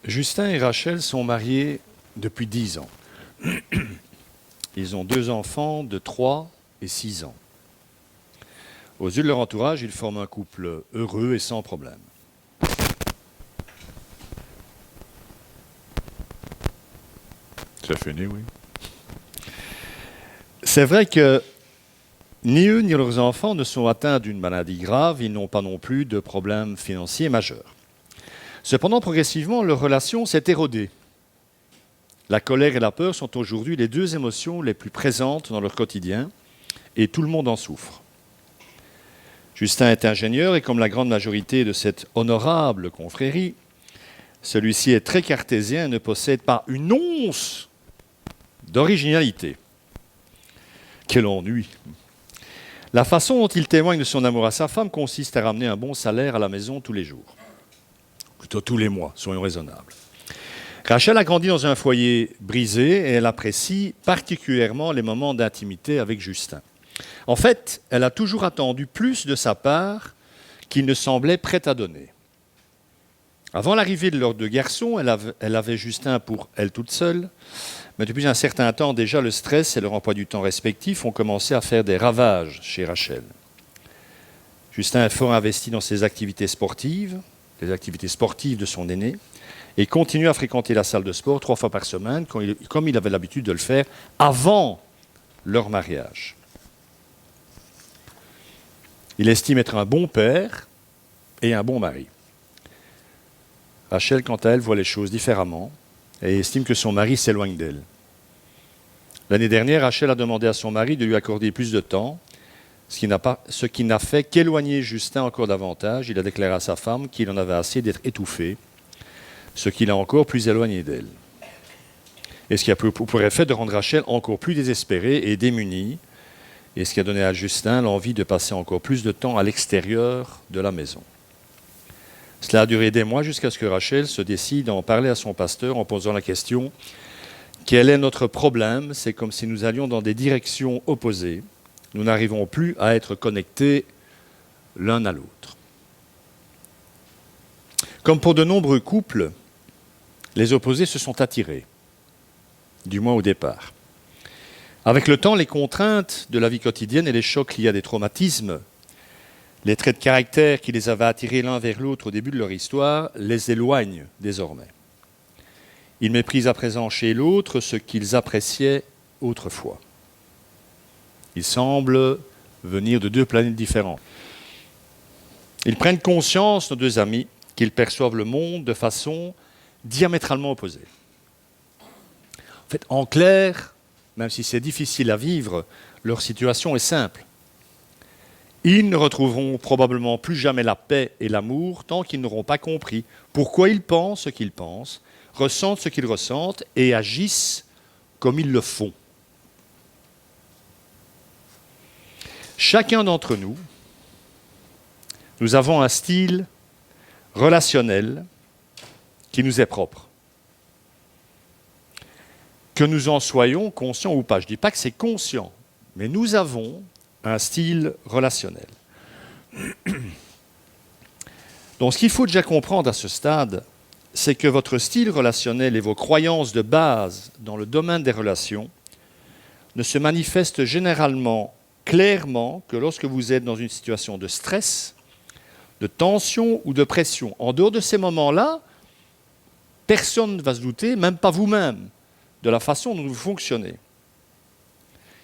Justin et Rachel sont mariés depuis 10 ans. Ils ont 2 enfants de 3 et 6 ans. Aux yeux de leur entourage, ils forment un couple heureux et sans problème. Ça finit, oui. C'est vrai que ni eux ni leurs enfants ne sont atteints d'une maladie grave, ils n'ont pas non plus de problèmes financiers majeurs. Cependant, progressivement, leur relation s'est érodée. La colère et la peur sont aujourd'hui les 2 émotions les plus présentes dans leur quotidien, et tout le monde en souffre. Justin est ingénieur, et comme la grande majorité de cette honorable confrérie, celui-ci est très cartésien et ne possède pas une once d'originalité. Quel ennui! La façon dont il témoigne de son amour à sa femme consiste à ramener un bon salaire à la maison tous les jours. Plutôt tous les mois, soyons raisonnables. Rachel a grandi dans un foyer brisé et elle apprécie particulièrement les moments d'intimité avec Justin. En fait, elle a toujours attendu plus de sa part qu'il ne semblait prêt à donner. Avant l'arrivée de leurs 2 garçons, elle avait Justin pour elle toute seule, mais depuis un certain temps déjà, le stress et leur emploi du temps respectif ont commencé à faire des ravages chez Rachel. Justin est fort investi dans ses activités sportives, les activités sportives de son aîné, et continue à fréquenter la salle de sport 3 fois par semaine, comme il avait l'habitude de le faire avant leur mariage. Il estime être un bon père et un bon mari. Rachel, quant à elle, voit les choses différemment et estime que son mari s'éloigne d'elle. L'année dernière, Rachel a demandé à son mari de lui accorder plus de temps, ce qui n'a fait qu'éloigner Justin encore davantage. Il a déclaré à sa femme qu'il en avait assez d'être étouffé, ce qui l'a encore plus éloigné d'elle. Et ce qui a pour effet de rendre Rachel encore plus désespérée et démunie, et ce qui a donné à Justin l'envie de passer encore plus de temps à l'extérieur de la maison. Cela a duré des mois jusqu'à ce que Rachel se décide à en parler à son pasteur en posant la question « Quel est notre problème ? C'est comme si nous allions dans des directions opposées. Nous n'arrivons plus à être connectés l'un à l'autre. » Comme pour de nombreux couples, les opposés se sont attirés, du moins au départ. Avec le temps, les contraintes de la vie quotidienne et les chocs liés à des traumatismes, les traits de caractère qui les avaient attirés l'un vers l'autre au début de leur histoire, les éloignent désormais. Ils méprisent à présent chez l'autre ce qu'ils appréciaient autrefois. Ils semblent venir de 2 planètes différentes. Ils prennent conscience, nos 2 amis, qu'ils perçoivent le monde de façon diamétralement opposée. En fait, en clair, même si c'est difficile à vivre, leur situation est simple. Ils ne retrouveront probablement plus jamais la paix et l'amour tant qu'ils n'auront pas compris pourquoi ils pensent ce qu'ils pensent, ressentent ce qu'ils ressentent et agissent comme ils le font. Chacun d'entre nous, nous avons un style relationnel qui nous est propre. Que nous en soyons conscients ou pas. Je ne dis pas que c'est conscient, mais nous avons un style relationnel. Donc ce qu'il faut déjà comprendre à ce stade, c'est que votre style relationnel et vos croyances de base dans le domaine des relations ne se manifestent généralement clairement que lorsque vous êtes dans une situation de stress, de tension ou de pression. En dehors de ces moments-là, personne ne va se douter, même pas vous-même, de la façon dont vous fonctionnez.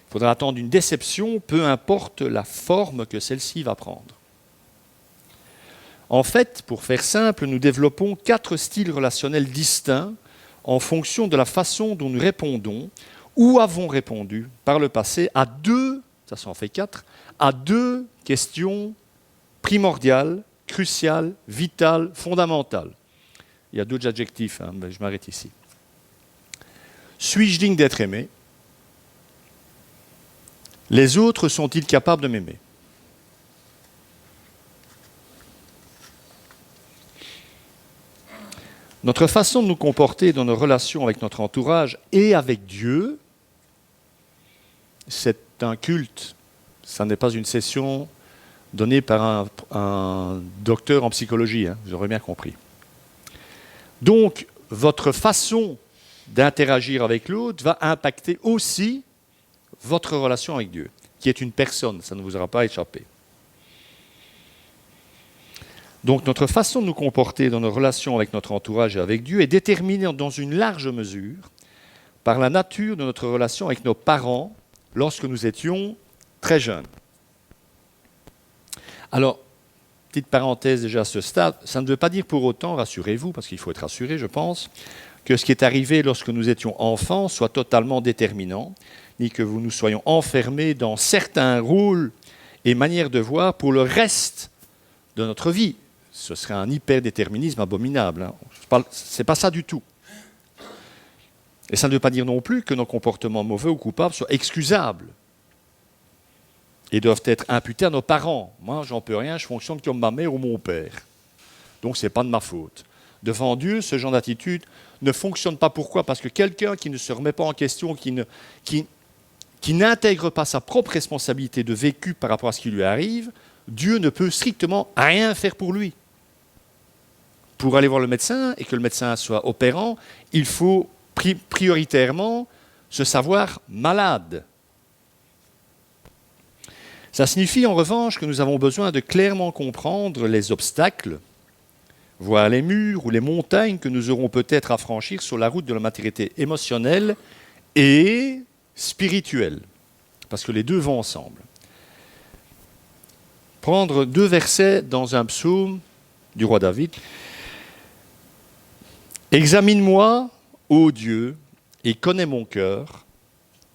Il faudra attendre une déception, peu importe la forme que celle-ci va prendre. En fait, pour faire simple, nous développons 4 styles relationnels distincts en fonction de la façon dont nous répondons ou avons répondu par le passé à 2, ça s'en fait 4, à 2 questions primordiales, cruciales, vitales, fondamentales. Il y a d'autres adjectifs, mais je m'arrête ici. Suis-je digne d'être aimé ? Les autres sont-ils capables de m'aimer ? Notre façon de nous comporter dans nos relations avec notre entourage et avec Dieu, c'est un culte. Ça n'est pas une session donnée par un docteur en psychologie, vous aurez bien compris. Donc, votre façon d'interagir avec l'autre va impacter aussi votre relation avec Dieu, qui est une personne, ça ne vous aura pas échappé. Donc notre façon de nous comporter dans nos relations avec notre entourage et avec Dieu est déterminée dans une large mesure par la nature de notre relation avec nos parents lorsque nous étions très jeunes. Alors, petite parenthèse déjà à ce stade, ça ne veut pas dire pour autant, rassurez-vous, parce qu'il faut être rassuré, je pense, que ce qui est arrivé lorsque nous étions enfants soit totalement déterminant, ni que nous soyons enfermés dans certains rôles et manières de voir pour le reste de notre vie. Ce serait un hyperdéterminisme abominable. Hein. Ce n'est pas ça du tout. Et ça ne veut pas dire non plus que nos comportements mauvais ou coupables soient excusables et doivent être imputés à nos parents. Moi, j'en peux rien, je fonctionne comme ma mère ou mon père. Donc, ce n'est pas de ma faute. Devant Dieu, ce genre d'attitude ne fonctionne pas. Pourquoi ? Parce que quelqu'un qui ne se remet pas en question, qui n'intègre pas sa propre responsabilité de vécu par rapport à ce qui lui arrive, Dieu ne peut strictement rien faire pour lui. Pour aller voir le médecin et que le médecin soit opérant, il faut prioritairement se savoir malade. Ça signifie en revanche que nous avons besoin de clairement comprendre les obstacles, voire les murs ou les montagnes que nous aurons peut-être à franchir sur la route de la maturité émotionnelle et spirituelle, parce que les deux vont ensemble. Prendre 2 versets dans un psaume du roi David. « Examine-moi, ô Dieu, et connais mon cœur.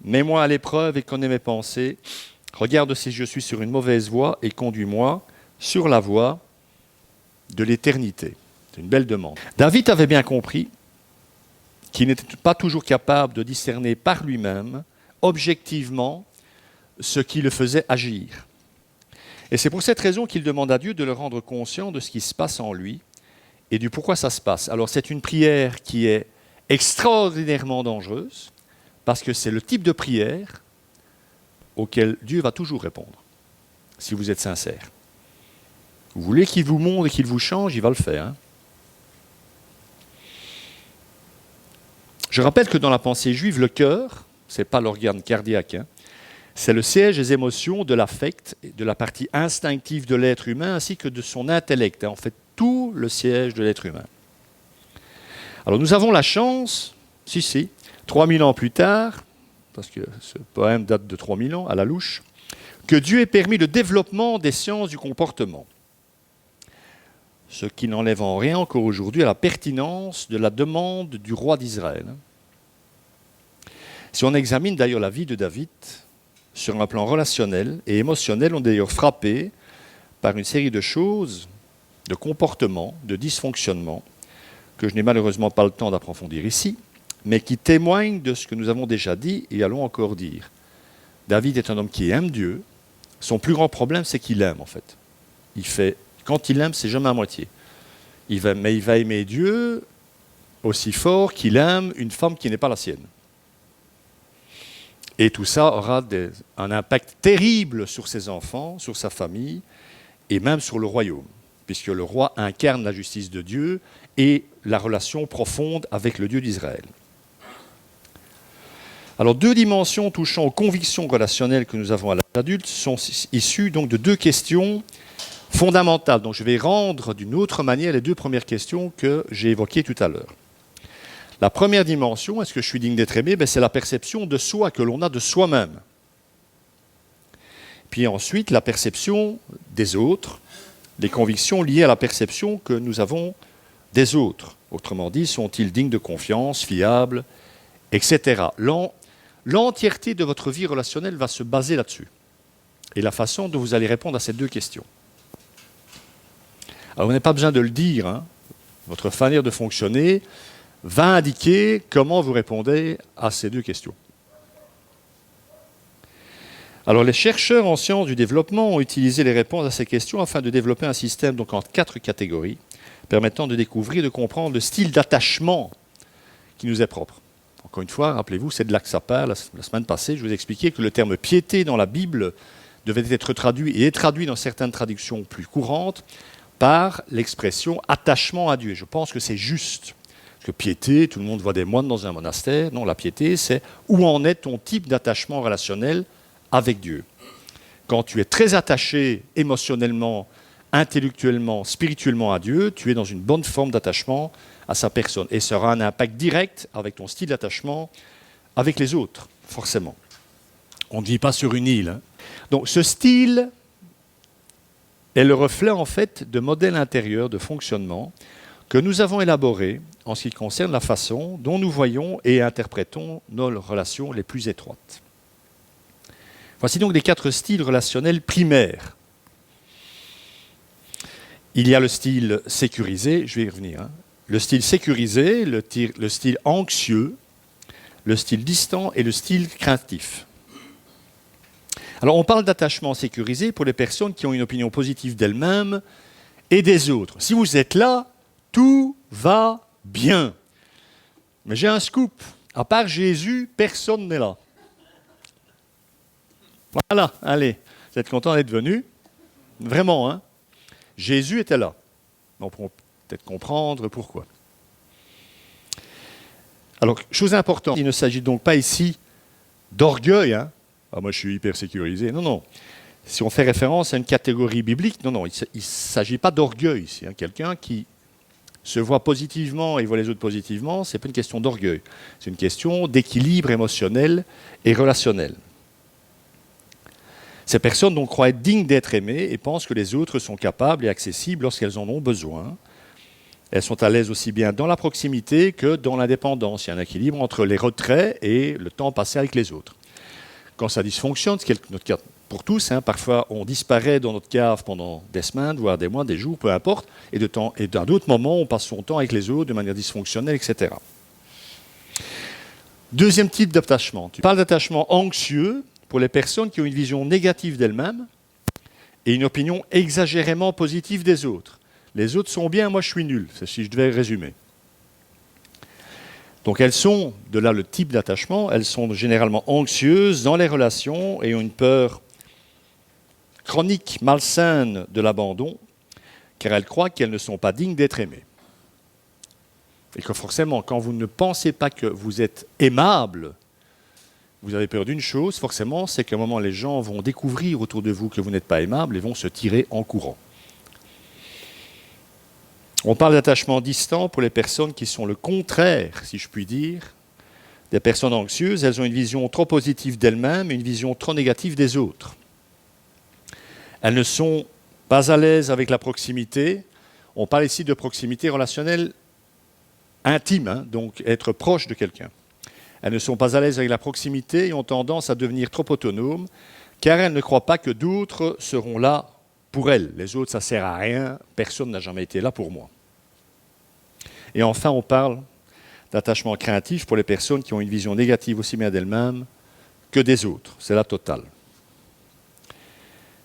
Mets-moi à l'épreuve et connais mes pensées. Regarde si je suis sur une mauvaise voie et conduis-moi sur la voie de l'éternité. » C'est une belle demande. David avait bien compris qu'il n'était pas toujours capable de discerner par lui-même, objectivement, ce qui le faisait agir. Et c'est pour cette raison qu'il demande à Dieu de le rendre conscient de ce qui se passe en lui et du pourquoi ça se passe. Alors c'est une prière qui est extraordinairement dangereuse parce que c'est le type de prière auquel Dieu va toujours répondre, si vous êtes sincère. Vous voulez qu'il vous montre et qu'il vous change, il va le faire. Hein. Je rappelle que dans la pensée juive, le cœur, ce n'est pas l'organe cardiaque, hein, c'est le siège des émotions, de l'affect, de la partie instinctive de l'être humain, ainsi que de son intellect. En fait, tout le siège de l'être humain. Alors nous avons la chance, 3000 ans plus tard, parce que ce poème date de 3000 ans, à la louche, que Dieu ait permis le développement des sciences du comportement. Ce qui n'enlève en rien encore aujourd'hui à la pertinence de la demande du roi d'Israël. Si on examine d'ailleurs la vie de David, sur un plan relationnel et émotionnel, on est d'ailleurs frappé par une série de choses, de comportements, de dysfonctionnements, que je n'ai malheureusement pas le temps d'approfondir ici, mais qui témoignent de ce que nous avons déjà dit et allons encore dire. David est un homme qui aime Dieu. Son plus grand problème, c'est qu'il aime, en fait. Quand il aime, c'est jamais à moitié. Mais il va aimer Dieu aussi fort qu'il aime une femme qui n'est pas la sienne. Et tout ça aura un impact terrible sur ses enfants, sur sa famille, et même sur le royaume, puisque le roi incarne la justice de Dieu et la relation profonde avec le Dieu d'Israël. Alors, 2 dimensions touchant aux convictions relationnelles que nous avons à l'âge adulte sont issues donc de 2 questions fondamentales. Donc, je vais rendre d'une autre manière les 2 premières questions que j'ai évoquées tout à l'heure. La première dimension, est-ce que je suis digne d'être aimé ? C'est la perception de soi que l'on a de soi-même. Puis ensuite, la perception des autres, les convictions liées à la perception que nous avons des autres. Autrement dit, sont-ils dignes de confiance, fiables, etc. L'entièreté de votre vie relationnelle va se baser là-dessus. Et la façon dont vous allez répondre à ces 2 questions. Alors, vous n'avez pas besoin de le dire, hein. Votre manière de fonctionner va indiquer comment vous répondez à ces 2 questions. Alors, les chercheurs en sciences du développement ont utilisé les réponses à ces questions afin de développer un système donc en 4 catégories, permettant de découvrir et de comprendre le style d'attachement qui nous est propre. Encore une fois, rappelez-vous, c'est de là que ça part. La semaine passée, je vous ai expliqué que le terme piété dans la Bible devait être traduit et est traduit dans certaines traductions plus courantes par l'expression attachement à Dieu. Je pense que c'est juste. que piété, tout le monde voit des moines dans un monastère. Non, la piété, c'est où en est ton type d'attachement relationnel avec Dieu. Quand tu es très attaché émotionnellement, intellectuellement, spirituellement à Dieu, tu es dans une bonne forme d'attachement à sa personne. Et ça aura un impact direct avec ton style d'attachement avec les autres, forcément. On ne vit pas sur une île. Hein. Donc ce style est le reflet en fait de modèles intérieurs de fonctionnement que nous avons élaborés en ce qui concerne la façon dont nous voyons et interprétons nos relations les plus étroites. Voici donc les 4 styles relationnels primaires. Il y a le style sécurisé, je vais y revenir, hein. Le style sécurisé, le style anxieux, le style distant et le style craintif. Alors on parle d'attachement sécurisé pour les personnes qui ont une opinion positive d'elles-mêmes et des autres. Si vous êtes là, tout va bien. Mais j'ai un scoop. À part Jésus, personne n'est là. Voilà, allez, vous êtes content d'être venu. Vraiment, hein. Jésus était là. On peut peut-être comprendre pourquoi. Alors, chose importante, il ne s'agit donc pas ici d'orgueil. Hein. Ah, moi, je suis hyper sécurisé. Non, non. Si on fait référence à une catégorie biblique, non, non, il ne s'agit pas d'orgueil ici. Hein. Quelqu'un qui se voit positivement et voit les autres positivement, ce n'est pas une question d'orgueil. C'est une question d'équilibre émotionnel et relationnel. Ces personnes donc croient être dignes d'être aimées et pensent que les autres sont capables et accessibles lorsqu'elles en ont besoin. Elles sont à l'aise aussi bien dans la proximité que dans l'indépendance. Il y a un équilibre entre les retraits et le temps passé avec les autres. Quand ça dysfonctionne, ce qui est notre cas pour tous, hein, parfois on disparaît dans notre cave pendant des semaines, voire des mois, des jours, peu importe, et dans d'autres moments, on passe son temps avec les autres de manière dysfonctionnelle, etc. Deuxième type d'attachement. Tu parles d'attachement anxieux pour les personnes qui ont une vision négative d'elles-mêmes et une opinion exagérément positive des autres. Les autres sont bien, moi je suis nul, c'est si je devais résumer. Donc elles sont, de là le type d'attachement, elles sont généralement anxieuses dans les relations et ont une peur chronique, malsaine de l'abandon, car elles croient qu'elles ne sont pas dignes d'être aimées. Et que forcément, quand vous ne pensez pas que vous êtes aimable, vous avez peur d'une chose, forcément, c'est qu'à un moment, les gens vont découvrir autour de vous que vous n'êtes pas aimable et vont se tirer en courant. On parle d'attachement distant pour les personnes qui sont le contraire, si je puis dire, des personnes anxieuses. Elles ont une vision trop positive d'elles-mêmes et une vision trop négative des autres. Elles ne sont pas à l'aise avec la proximité. On parle ici de proximité relationnelle intime, hein, donc être proche de quelqu'un. Elles ne sont pas à l'aise avec la proximité et ont tendance à devenir trop autonomes, car elles ne croient pas que d'autres seront là pour elles. Les autres, ça ne sert à rien, personne n'a jamais été là pour moi. Et enfin, on parle d'attachement craintif pour les personnes qui ont une vision négative aussi bien d'elles-mêmes que des autres. C'est la totale.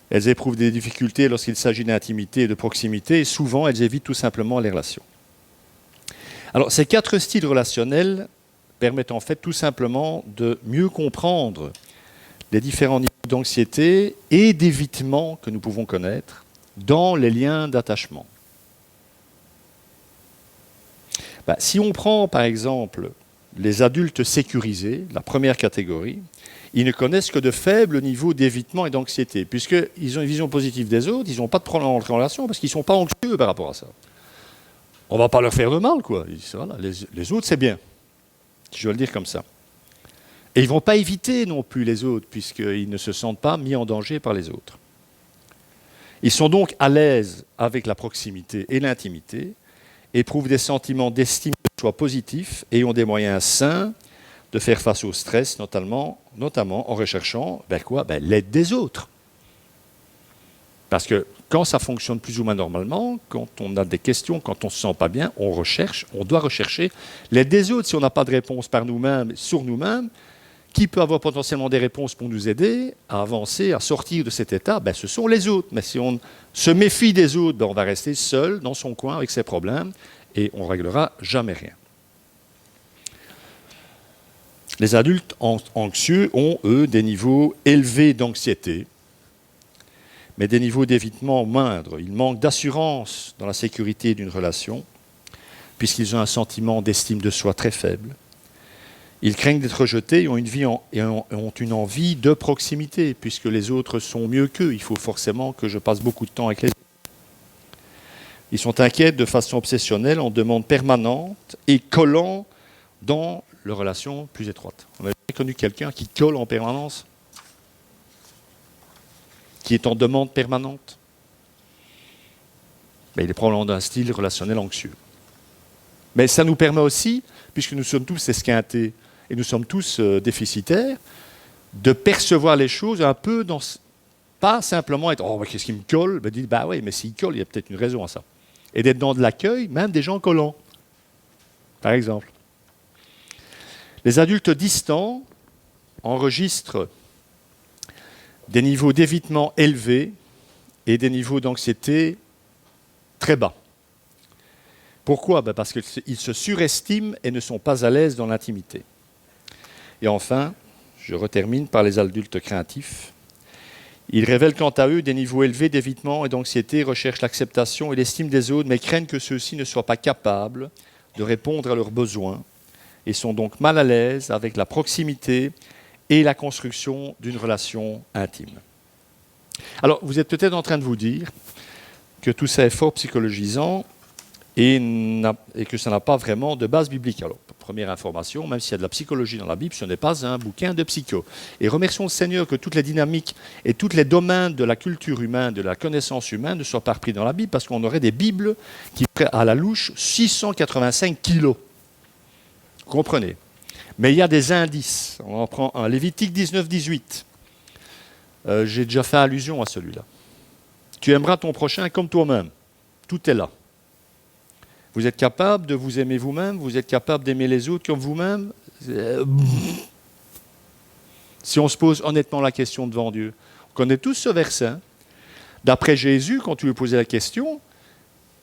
Elles éprouvent des difficultés lorsqu'il s'agit d'intimité et de proximité, et souvent, elles évitent tout simplement les relations. Alors, ces 4 styles relationnels permettent en fait tout simplement de mieux comprendre les différents niveaux d'anxiété et d'évitement que nous pouvons connaître dans les liens d'attachement. Si on prend par exemple les adultes sécurisés, la première catégorie, ils ne connaissent que de faibles niveaux d'évitement et d'anxiété, puisqu'ils ont une vision positive des autres, ils n'ont pas de problème à entrer en relation parce qu'ils ne sont pas anxieux par rapport à ça. On ne va pas leur faire de mal, quoi. Voilà, les autres, c'est bien. Je vais le dire comme ça. Et ils ne vont pas éviter non plus les autres, puisqu'ils ne se sentent pas mis en danger par les autres. Ils sont donc à l'aise avec la proximité et l'intimité, éprouvent des sentiments d'estime de soi positifs et ont des moyens sains de faire face au stress, notamment en recherchant l'aide des autres. Parce que quand ça fonctionne plus ou moins normalement, quand on a des questions, quand on ne se sent pas bien, on doit rechercher l'aide des autres. Si on n'a pas de réponse par nous-mêmes, sur nous-mêmes, qui peut avoir potentiellement des réponses pour nous aider à avancer, à sortir de cet état? Ce sont les autres. Mais si on se méfie des autres, on va rester seul dans son coin avec ses problèmes et on ne réglera jamais rien. Les adultes anxieux ont, eux, des niveaux élevés d'anxiété, mais des niveaux d'évitement moindres. Ils manquent d'assurance dans la sécurité d'une relation, puisqu'ils ont un sentiment d'estime de soi très faible. Ils craignent d'être rejetés et ont une envie de proximité, puisque les autres sont mieux qu'eux. Il faut forcément que je passe beaucoup de temps avec les autres. Ils sont inquiets de façon obsessionnelle, en demande permanente et collant dans leurs relations plus étroites. On a connu quelqu'un qui colle en permanence, qui est en demande permanente. Mais il est probablement d'un style relationnel anxieux. Mais ça nous permet aussi, puisque nous sommes tous esquintés et nous sommes tous déficitaires, de percevoir les choses un peu dans... Pas simplement être « Oh, qu'est-ce qui me colle ?» Ben, dire « Bah oui, mais s'il colle, il y a peut-être une raison à ça. » Et d'être dans de l'accueil, même des gens collants, par exemple. Les adultes distants enregistrent des niveaux d'évitement élevés et des niveaux d'anxiété très bas. Pourquoi ? Parce qu'ils se surestiment et ne sont pas à l'aise dans l'intimité. Et enfin, je retermine par les adultes craintifs. Ils révèlent quant à eux des niveaux élevés d'évitement et d'anxiété, recherchent l'acceptation et l'estime des autres, mais craignent que ceux-ci ne soient pas capables de répondre à leurs besoins et sont donc mal à l'aise avec la proximité et la construction d'une relation intime. Alors, vous êtes peut-être en train de vous dire que tout ça est fort psychologisant et que ça n'a pas vraiment de base biblique. Alors, première information, même s'il y a de la psychologie dans la Bible, ce n'est pas un bouquin de psycho. Et remercions le Seigneur que toutes les dynamiques et tous les domaines de la culture humaine, de la connaissance humaine ne soient pas repris dans la Bible, parce qu'on aurait des Bibles qui feraient à la louche 685 kilos. Vous comprenez ? Mais il y a des indices. On en prend un. Lévitique 19-18. J'ai déjà fait allusion à celui-là. Tu aimeras ton prochain comme toi-même. Tout est là. Vous êtes capable de vous aimer vous-même, vous êtes capable d'aimer les autres comme vous-même. Si on se pose honnêtement la question devant Dieu, on connaît tous ce verset. D'après Jésus, quand tu lui posais la question,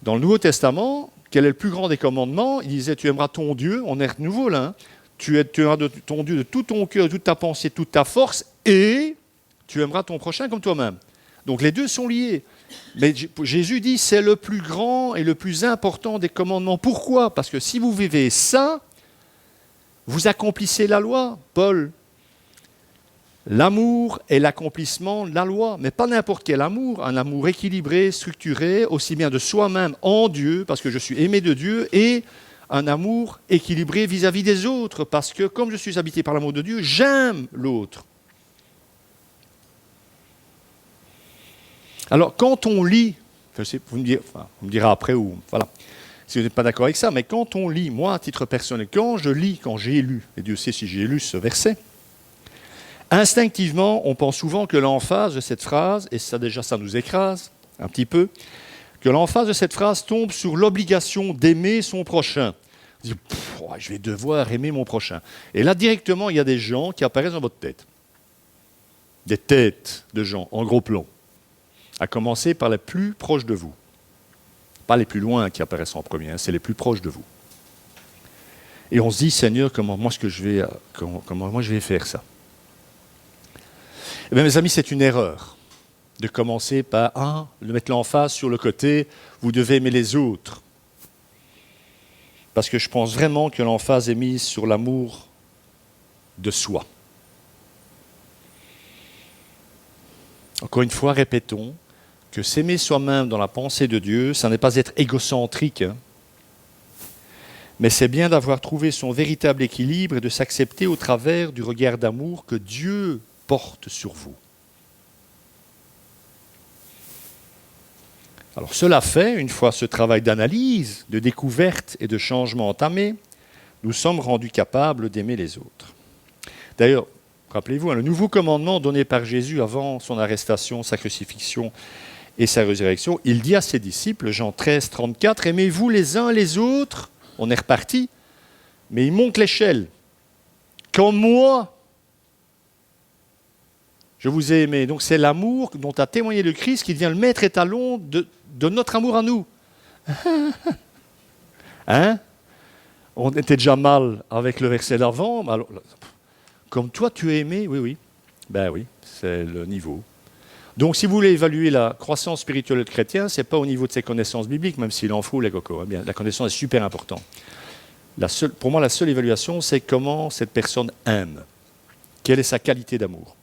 dans le Nouveau Testament, quel est le plus grand des commandements ? Il disait, tu aimeras ton Dieu, on est de nouveau là, hein. Tu aimeras ton Dieu de tout ton cœur, de toute ta pensée, de toute ta force, et tu aimeras ton prochain comme toi-même. Donc les deux sont liés. Mais Jésus dit, c'est le plus grand et le plus important des commandements. Pourquoi ? Parce que si vous vivez ça, vous accomplissez la loi. Paul, l'amour est l'accomplissement de la loi, mais pas n'importe quel amour, un amour équilibré, structuré, aussi bien de soi-même en Dieu, parce que je suis aimé de Dieu, et un amour équilibré vis-à-vis des autres, parce que comme je suis habité par l'amour de Dieu, j'aime l'autre. Alors, quand on lit, vous me direz après, ou voilà, si vous n'êtes pas d'accord avec ça, mais quand on lit, moi, à titre personnel, quand j'ai lu, et Dieu sait si j'ai lu ce verset, instinctivement, on pense souvent que l'emphase de cette phrase, et ça déjà, ça nous écrase un petit peu, que l'emphase de cette phrase tombe sur l'obligation d'aimer son prochain. On dit, je vais devoir aimer mon prochain. Et là, directement, il y a des gens qui apparaissent dans votre tête. Des têtes de gens, en gros plan. À commencer par les plus proches de vous. Pas les plus loin qui apparaissent en premier, hein, c'est les plus proches de vous. Et on se dit, Seigneur, comment moi je vais faire ça ? Eh bien, mes amis, c'est une erreur de commencer par de mettre l'emphase sur le côté, vous devez aimer les autres. Parce que je pense vraiment que l'emphase est mise sur l'amour de soi. Encore une fois, répétons que s'aimer soi-même dans la pensée de Dieu, ça n'est pas être égocentrique, hein, mais c'est bien d'avoir trouvé son véritable équilibre et de s'accepter au travers du regard d'amour que Dieu porte sur vous. Alors cela fait, une fois ce travail d'analyse, de découverte et de changement entamé, nous sommes rendus capables d'aimer les autres. D'ailleurs, rappelez-vous, le nouveau commandement donné par Jésus avant son arrestation, sa crucifixion et sa résurrection, il dit à ses disciples, Jean 13, 34, « Aimez-vous les uns les autres ?» On est reparti, mais il monte l'échelle. « Comme moi, je vous ai aimé. » Donc c'est l'amour dont a témoigné le Christ qui devient le maître étalon de notre amour à nous. Hein ? On était déjà mal avec le verset d'avant. Alors, comme toi tu es aimé, oui. Ben oui, c'est le niveau. Donc, si vous voulez évaluer la croissance spirituelle du chrétien, ce n'est pas au niveau de ses connaissances bibliques, même s'il en faut les cocos. Bien, la connaissance est super importante. Pour moi, la seule évaluation, c'est comment cette personne aime. Quelle est sa qualité d'amour?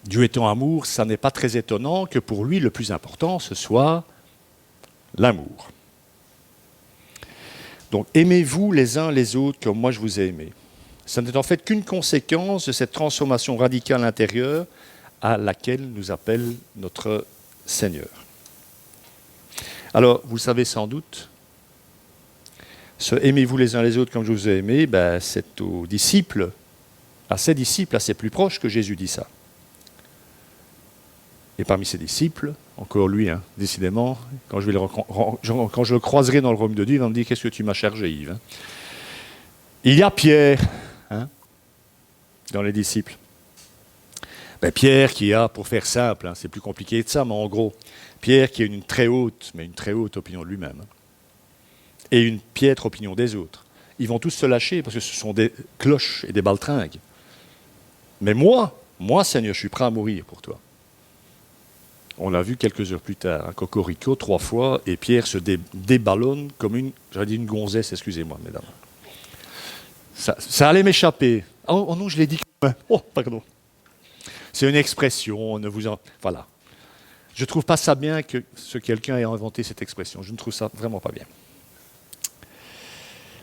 Dieu étant amour, ça n'est pas très étonnant que pour lui, le plus important, ce soit l'amour. Donc, aimez-vous les uns les autres comme moi je vous ai aimé. Ça n'est en fait qu'une conséquence de cette transformation radicale intérieure à laquelle nous appelle notre Seigneur. Alors, vous savez sans doute, ce « aimez-vous les uns les autres comme je vous ai aimé », c'est aux disciples, à ses disciples, à ses plus proches que Jésus dit ça. Et parmi ses disciples, encore lui, décidément, quand je le croiserai dans le royaume de Dieu, il va me dire « Qu'est-ce que tu m'as chargé, Yves ?» Il y a Pierre, dans les disciples. Pierre qui a, pour faire simple, c'est plus compliqué que ça, mais en gros, Pierre qui a une très haute opinion de lui-même, et une piètre opinion des autres. Ils vont tous se lâcher parce que ce sont des cloches et des baltringues. Mais moi, Seigneur, je suis prêt à mourir pour toi. On l'a vu quelques heures plus tard, Cocorico, 3 fois, et Pierre se déballonne comme une gonzesse, excusez-moi, mesdames. Ça allait m'échapper. Oh non, je l'ai dit. Oh, pardon. C'est une expression, voilà. Je ne trouve pas ça bien que quelqu'un ait inventé cette expression. Je ne trouve ça vraiment pas bien.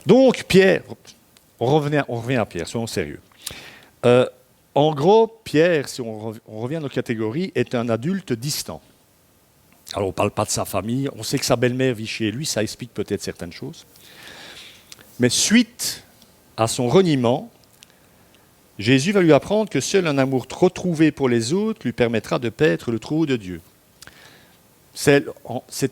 Donc, Pierre, on revient à Pierre, soyons sérieux. En gros, Pierre, si on revient à nos catégories, est un adulte distant. Alors, on ne parle pas de sa famille, on sait que sa belle-mère vit chez lui, ça explique peut-être certaines choses. Mais suite à son reniement, Jésus va lui apprendre que seul un amour retrouvé pour les autres lui permettra de paître le trône de Dieu. C'est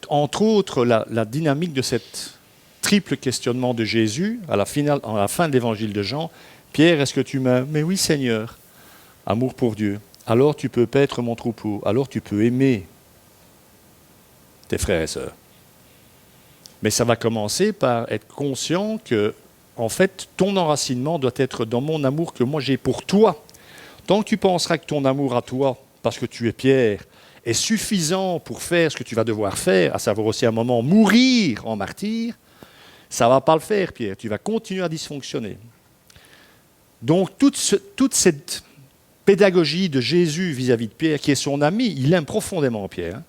entre autres la dynamique de cet triple questionnement de Jésus à la fin de l'évangile de Jean. Pierre, est-ce que tu m'aimes? Mais oui, Seigneur. Amour pour Dieu. Alors tu peux paître mon troupeau. Alors tu peux aimer tes frères et sœurs. Mais ça va commencer par être conscient que, en fait, ton enracinement doit être dans mon amour que moi j'ai pour toi. Tant que tu penseras que ton amour à toi, parce que tu es Pierre, est suffisant pour faire ce que tu vas devoir faire, à savoir aussi à un moment mourir en martyr, ça ne va pas le faire, Pierre. Tu vas continuer à dysfonctionner. Donc, toute cette pédagogie de Jésus vis-à-vis de Pierre, qui est son ami, il aime profondément Pierre,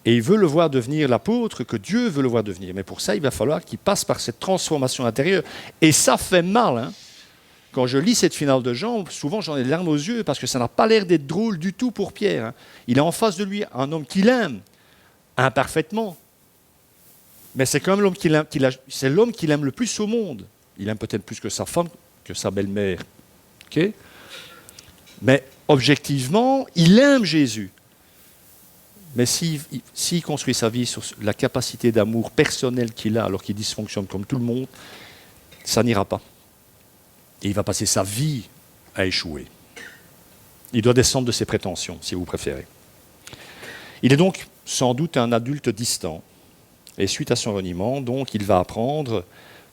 et il veut le voir devenir l'apôtre que Dieu veut le voir devenir. Mais pour ça, il va falloir qu'il passe par cette transformation intérieure. Et ça fait mal. Quand je lis cette finale de Jean, souvent j'en ai des larmes aux yeux, parce que ça n'a pas l'air d'être drôle du tout pour Pierre. Il a en face de lui un homme qu'il aime, imparfaitement. Mais c'est quand même l'homme qu'il aime le plus au monde. Il aime peut-être plus que sa femme, que sa belle-mère. Okay? Mais objectivement, il aime Jésus. Mais s'il construit sa vie sur la capacité d'amour personnel qu'il a, alors qu'il dysfonctionne comme tout le monde, ça n'ira pas. Et il va passer sa vie à échouer. Il doit descendre de ses prétentions, si vous préférez. Il est donc sans doute un adulte distant. Et suite à son reniement, donc, il va apprendre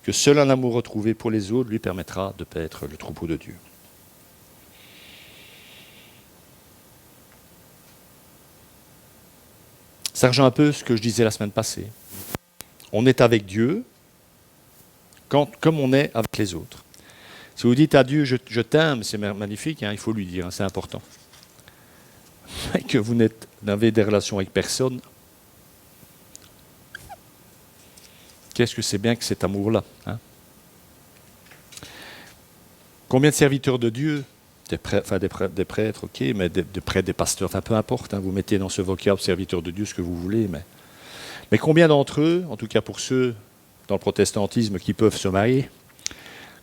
que seul un amour retrouvé pour les autres lui permettra de paître le troupeau de Dieu. Ça rejoint un peu ce que je disais la semaine passée. On est avec Dieu comme on est avec les autres. Si vous dites à Dieu, je t'aime, c'est magnifique, il faut lui dire, c'est important. Mais que vous n'avez des relations avec personne, qu'est-ce que c'est bien que cet amour-là, Combien de serviteurs de Dieu, des prêtres, ok, mais des prêtres, des pasteurs, peu importe, vous mettez dans ce vocable serviteurs de Dieu ce que vous voulez, mais combien d'entre eux, en tout cas pour ceux dans le protestantisme qui peuvent se marier,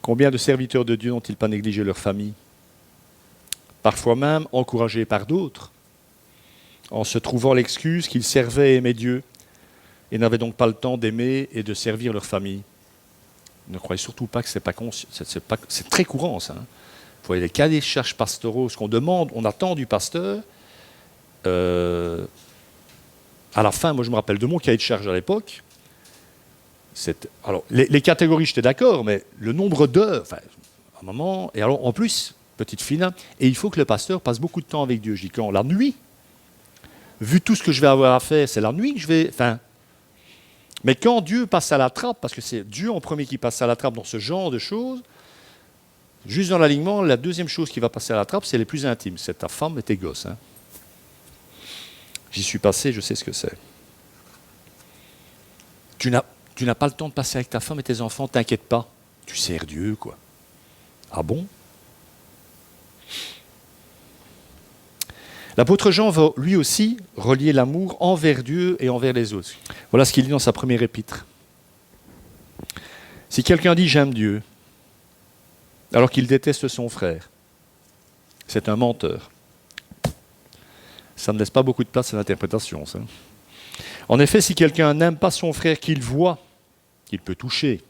combien de serviteurs de Dieu n'ont-ils pas négligé leur famille? Parfois même encouragés par d'autres, en se trouvant l'excuse qu'ils servaient et aimaient Dieu, et n'avaient donc pas le temps d'aimer et de servir leur famille. Ne croyez surtout pas que c'est très courant, ça. Vous voyez les cas des charges pastoraux, ce qu'on demande, on attend du pasteur. À la fin, moi je me rappelle de mon cahier de charge à l'époque. Alors, les catégories, j'étais d'accord, mais le nombre d'heures, à un moment, et alors en plus, petite fille là, et il faut que le pasteur passe beaucoup de temps avec Dieu. Je dis quand? La nuit. Vu tout ce que je vais avoir à faire, c'est la nuit que je vais... Mais quand Dieu passe à la trappe, parce que c'est Dieu en premier qui passe à la trappe dans ce genre de choses, juste dans l'alignement, la deuxième chose qui va passer à la trappe, c'est les plus intimes. C'est ta femme et tes gosses. Hein. J'y suis passé, je sais ce que c'est. Tu n'as pas le temps de passer avec ta femme et tes enfants, t'inquiète pas. Tu sers Dieu, quoi. Ah bon? L'apôtre Jean va lui aussi relier l'amour envers Dieu et envers les autres. Voilà ce qu'il dit dans sa première épître. Si quelqu'un dit « j'aime Dieu », alors qu'il déteste son frère, c'est un menteur. Ça ne laisse pas beaucoup de place à l'interprétation, ça. En effet, si quelqu'un n'aime pas son frère qu'il voit, qu'il peut toucher,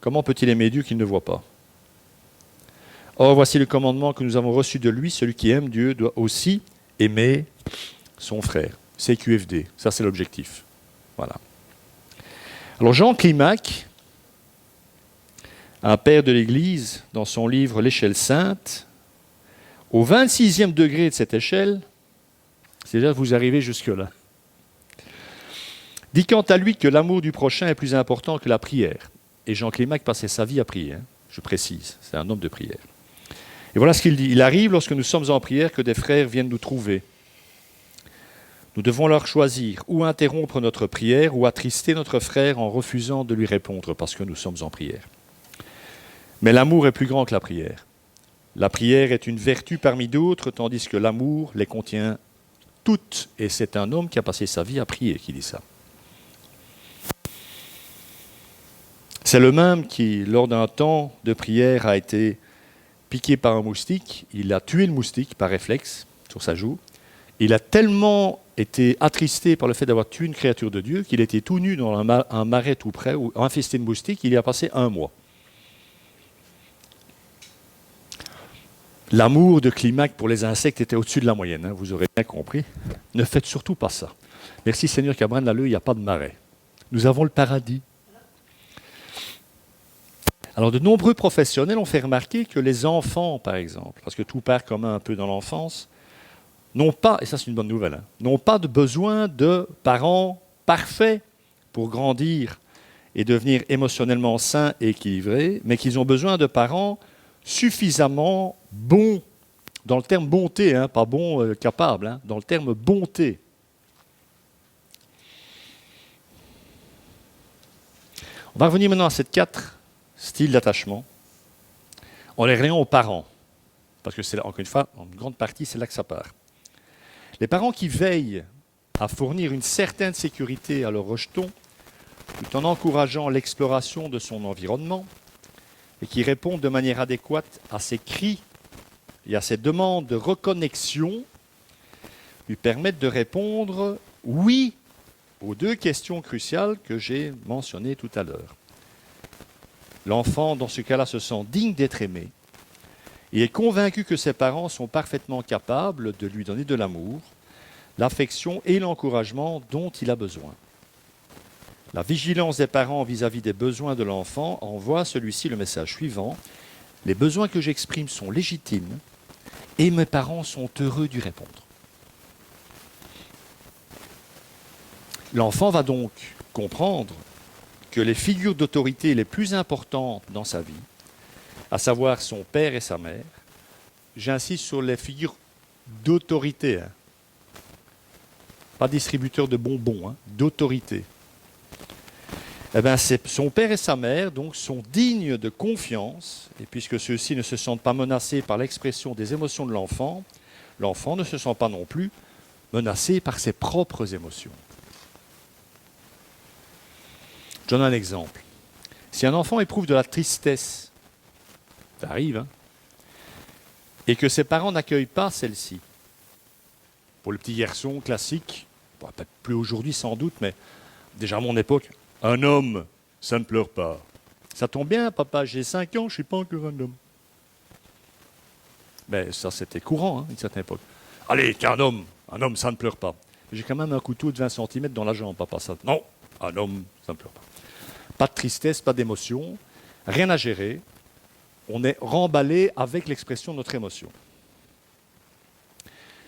comment peut-il aimer Dieu qu'il ne voit pas? Or, voici le commandement que nous avons reçu de lui, celui qui aime Dieu doit aussi aimer son frère. C'est QFD, ça c'est l'objectif. Voilà. Alors Jean Climac, un père de l'Église, dans son livre L'échelle sainte, au 26e degré de cette échelle, c'est-à-dire que vous arrivez jusque-là, dit quant à lui que l'amour du prochain est plus important que la prière. Et Jean Climac passait sa vie à prier, hein, je précise, c'est un homme de prière. Et voilà ce qu'il dit. Il arrive lorsque nous sommes en prière que des frères viennent nous trouver. Nous devons leur choisir ou interrompre notre prière ou attrister notre frère en refusant de lui répondre parce que nous sommes en prière. Mais l'amour est plus grand que la prière. La prière est une vertu parmi d'autres, tandis que l'amour les contient toutes. Et c'est un homme qui a passé sa vie à prier qui dit ça. C'est le même qui, lors d'un temps de prière, a été piqué par un moustique. Il a tué le moustique par réflexe sur sa joue. Il a tellement été attristé par le fait d'avoir tué une créature de Dieu qu'il était tout nu dans un marais tout près, ou infesté de moustiques. Il y a passé 1 mois. L'amour de Climac pour les insectes était au-dessus de la moyenne, hein, vous aurez bien compris. Ne faites surtout pas ça. Merci Seigneur qu'à Braine-l'Alleud, il n'y a pas de marais. Nous avons le paradis. Alors, de nombreux professionnels ont fait remarquer que les enfants, par exemple, parce que tout part commun un peu dans l'enfance, n'ont pas, et ça c'est une bonne nouvelle, hein, n'ont pas de besoin de parents parfaits pour grandir et devenir émotionnellement sains et équilibrés, mais qu'ils ont besoin de parents suffisamment bons, dans le terme bonté, hein, pas bon capable, hein, dans le terme bonté. On va revenir maintenant à ces 4 styles d'attachement. En les reliant aux parents, parce que c'est là, encore une fois, en grande partie, c'est là que ça part. Les parents qui veillent à fournir une certaine sécurité à leur rejeton, tout en encourageant l'exploration de son environnement, et qui répondent de manière adéquate à ses cris et à ses demandes de reconnexion, lui permettent de répondre oui aux 2 questions cruciales que j'ai mentionnées tout à l'heure. L'enfant, dans ce cas-là, se sent digne d'être aimé et est convaincu que ses parents sont parfaitement capables de lui donner de l'amour, l'affection et l'encouragement dont il a besoin. La vigilance des parents vis-à-vis des besoins de l'enfant envoie à celui-ci le message suivant. Les besoins que j'exprime sont légitimes et mes parents sont heureux d'y répondre. L'enfant va donc comprendre que les figures d'autorité les plus importantes dans sa vie, à savoir son père et sa mère, j'insiste sur les figures d'autorité, hein, pas distributeur de bonbons, hein, d'autorité. Eh bien, son père et sa mère donc, sont dignes de confiance, et puisque ceux-ci ne se sentent pas menacés par l'expression des émotions de l'enfant, l'enfant ne se sent pas non plus menacé par ses propres émotions. Je donne un exemple. Si un enfant éprouve de la tristesse, ça arrive, hein, et que ses parents n'accueillent pas celle-ci, pour le petit garçon classique, peut-être plus aujourd'hui sans doute, mais déjà à mon époque, un homme, ça ne pleure pas. Ça tombe bien, papa, j'ai 5 ans, je ne suis pas encore un homme. Mais ça, c'était courant, hein, à une certaine époque. Allez, t'es un homme, ça ne pleure pas. J'ai quand même un couteau de 20 cm dans la jambe, papa, ça. Non, un homme, ça ne pleure pas. Pas de tristesse, pas d'émotion, rien à gérer. On est remballé avec l'expression de notre émotion.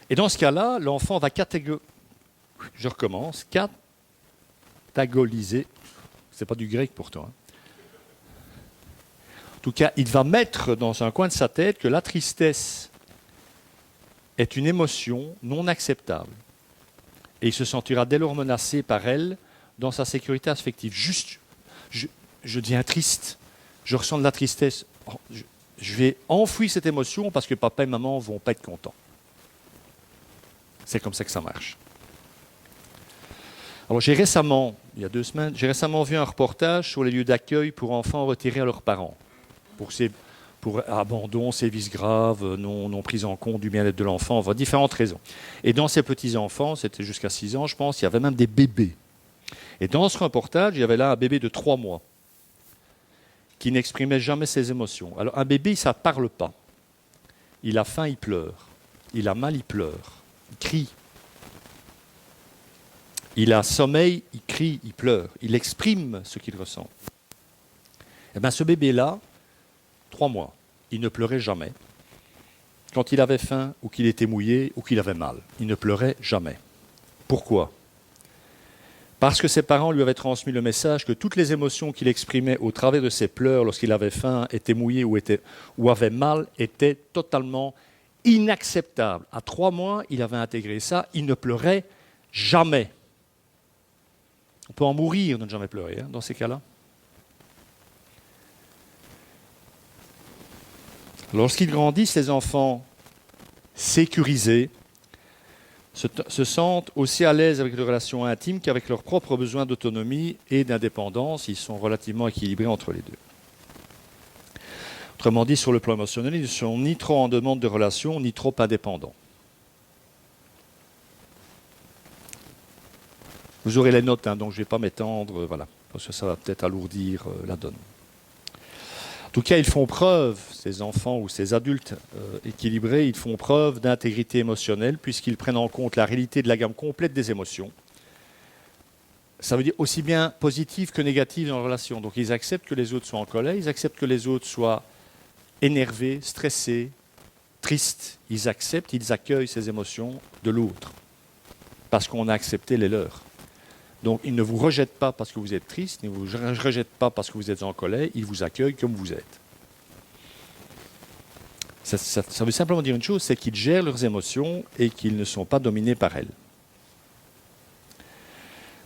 Et dans ce cas-là, l'enfant va catégoriser. C'est pas du grec pourtant. En tout cas, il va mettre dans un coin de sa tête que la tristesse est une émotion non acceptable. Et il se sentira dès lors menacé par elle dans sa sécurité affective. Juste, je deviens triste, je ressens de la tristesse. Je vais enfouir cette émotion parce que papa et maman ne vont pas être contents. C'est comme ça que ça marche. Alors il y a 2 semaines, j'ai récemment vu un reportage sur les lieux d'accueil pour enfants retirés à leurs parents, pour abandon, sévices graves, non prise en compte du bien-être de l'enfant, pour différentes raisons. Et dans ces petits-enfants, c'était jusqu'à 6 ans, je pense, il y avait même des bébés. Et dans ce reportage, il y avait là un bébé de 3 mois qui n'exprimait jamais ses émotions. Alors un bébé, ça ne parle pas. Il a faim, il pleure. Il a mal, il pleure. Il crie. Il a sommeil, il crie, il pleure. Il exprime ce qu'il ressent. Et bien ce bébé-là, 3 mois, il ne pleurait jamais. Quand il avait faim, ou qu'il était mouillé, ou qu'il avait mal, il ne pleurait jamais. Pourquoi ? Parce que ses parents lui avaient transmis le message que toutes les émotions qu'il exprimait au travers de ses pleurs lorsqu'il avait faim, était mouillé ou avait mal, étaient totalement inacceptables. À 3 mois, il avait intégré ça, il ne pleurait jamais. On peut en mourir de ne jamais pleurer, dans ces cas-là. Lorsqu'ils grandissent, les enfants sécurisés se sentent aussi à l'aise avec les relations intimes qu'avec leurs propres besoins d'autonomie et d'indépendance. Ils sont relativement équilibrés entre les deux. Autrement dit, sur le plan émotionnel, ils ne sont ni trop en demande de relations, ni trop indépendants. Vous aurez les notes, donc je ne vais pas m'étendre, parce que ça va peut-être alourdir la donne. En tout cas, ils font preuve, ces enfants ou ces adultes équilibrés, ils font preuve d'intégrité émotionnelle puisqu'ils prennent en compte la réalité de la gamme complète des émotions. Ça veut dire aussi bien positive que négative dans la relation. Donc ils acceptent que les autres soient en colère, ils acceptent que les autres soient énervés, stressés, tristes. Ils acceptent, ils accueillent ces émotions de l'autre parce qu'on a accepté les leurs. Donc, ils ne vous rejettent pas parce que vous êtes triste, ils ne vous rejettent pas parce que vous êtes en colère, ils vous accueillent comme vous êtes. Ça veut simplement dire une chose, c'est qu'ils gèrent leurs émotions et qu'ils ne sont pas dominés par elles.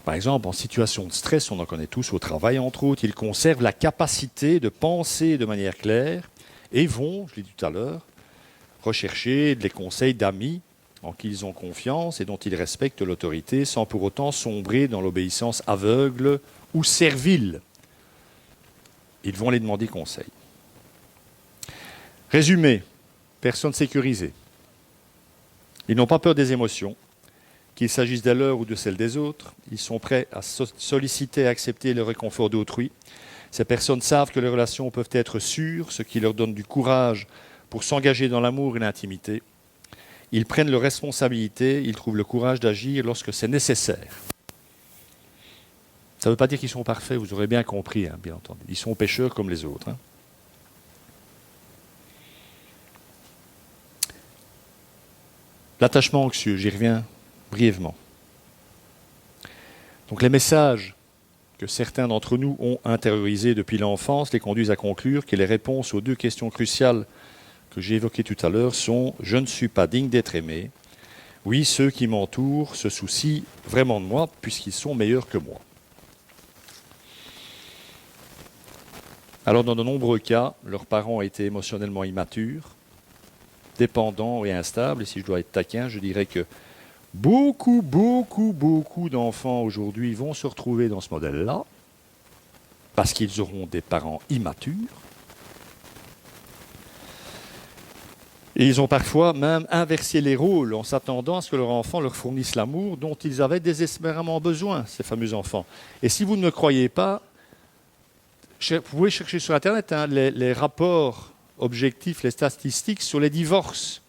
Par exemple, en situation de stress, on en connaît tous au travail entre autres, ils conservent la capacité de penser de manière claire et vont, je l'ai dit tout à l'heure, rechercher les conseils d'amis en qui ils ont confiance et dont ils respectent l'autorité sans pour autant sombrer dans l'obéissance aveugle ou servile. Ils vont les demander conseil. Résumé, personnes sécurisées. Ils n'ont pas peur des émotions, qu'il s'agisse des leurs ou de celles des autres. Ils sont prêts à solliciter et accepter le réconfort d'autrui. Ces personnes savent que les relations peuvent être sûres, ce qui leur donne du courage pour s'engager dans l'amour et l'intimité. Ils prennent leurs responsabilités, ils trouvent le courage d'agir lorsque c'est nécessaire. Ça ne veut pas dire qu'ils sont parfaits, vous aurez bien compris, bien entendu. Ils sont pécheurs comme les autres. L'attachement anxieux, j'y reviens brièvement. Donc les messages que certains d'entre nous ont intériorisés depuis l'enfance les conduisent à conclure que les réponses aux 2 questions cruciales que j'ai évoquées tout à l'heure sont « Je ne suis pas digne d'être aimé ». Oui, ceux qui m'entourent se soucient vraiment de moi puisqu'ils sont meilleurs que moi. Alors dans de nombreux cas, leurs parents ont été émotionnellement immatures, dépendants et instables. Et si je dois être taquin, je dirais que beaucoup d'enfants aujourd'hui vont se retrouver dans ce modèle-là parce qu'ils auront des parents immatures. Et ils ont parfois même inversé les rôles en s'attendant à ce que leur enfant leur fournisse l'amour dont ils avaient désespérément besoin, ces fameux enfants. Et si vous ne me croyez pas, vous pouvez chercher sur Internet les rapports objectifs, les statistiques sur les divorces.